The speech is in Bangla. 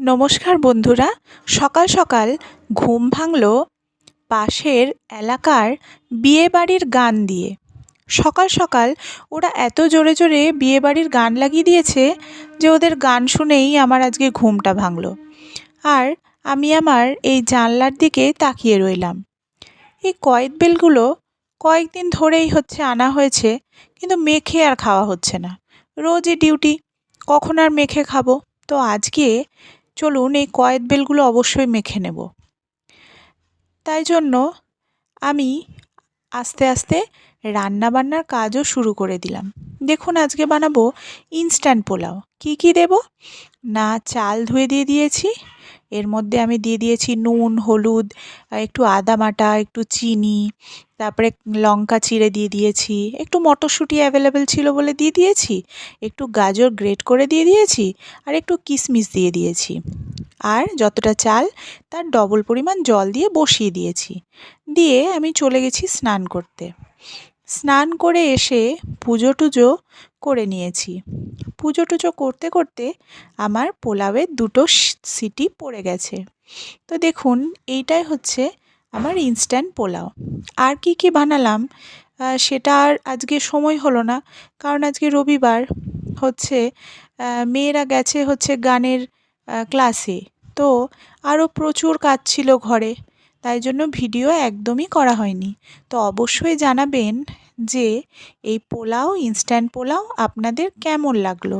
নমস্কার বন্ধুরা, সকাল সকাল ঘুম ভাঙলো পাশের এলাকার বিয়েবাড়ির গান দিয়ে। সকাল সকাল ওরা এত জোরে জোরে বিয়েবাড়ির গান লাগিয়ে দিয়েছে যে ওদের গান শুনেই আমার আজকে ঘুমটা ভাঙলো। আর আমি আমার এই জানলার দিকে তাকিয়ে রইলাম। এই কয়েদবেলগুলো কয়েকদিন ধরেই আনা হয়েছে, কিন্তু মেখে আর খাওয়া হচ্ছে না। রোজই ডিউটি, কখন আর মেখে খাবো? তো আজকে চলুন এই কয়েদবেলগুলো অবশ্যই মেখে নেব। তাই জন্য আমি আস্তে আস্তে রান্নাবান্নার কাজও শুরু করে দিলাম। দেখুন, আজকে বানাবো ইনস্ট্যান্ট পোলাও। কি কি দেব না, চাল ধুয়ে দিয়ে দিয়েছি, এর মধ্যে আমি দিয়ে দিয়েছি নুন, হলুদ, একটু আদা বাটা, একটু চিনি, তারপরে লঙ্কা চিড়ে দিয়ে দিয়েছি, একটু মটরশুঁটি অ্যাভেলেবেল ছিল বলে দিয়ে দিয়েছি, একটু গাজর গ্রেট করে দিয়ে দিয়েছি, আর একটু কিশমিশ দিয়ে দিয়েছি। আর যতটা চাল তার ডবল পরিমাণ জল দিয়ে বসিয়ে দিয়েছি। দিয়ে আমি চলে গেছি স্নান করতে। স্নান করে এসে পুজো টুজো করে নিয়েছি। পুজো টুজো করতে করতে আমার পোলাওয়ের 2টো সিটি পড়ে গেছে। তো দেখুন, এইটাই হচ্ছে আমার ইনস্ট্যান্ট পোলাও। আর কি কি বানালাম সেটা আর আজকে সময় হলো না, কারণ আজকে রবিবার। মেয়েরা গেছে গানের ক্লাসে। তো আরও প্রচুর কাজ ছিল ঘরে, তাই জন্য ভিডিও একদমই করা হয়নি। তো অবশ্যই জানাবেন যে এই পোলাও, ইনস্ট্যান্ট পোলাও আপনাদের কেমন লাগলো।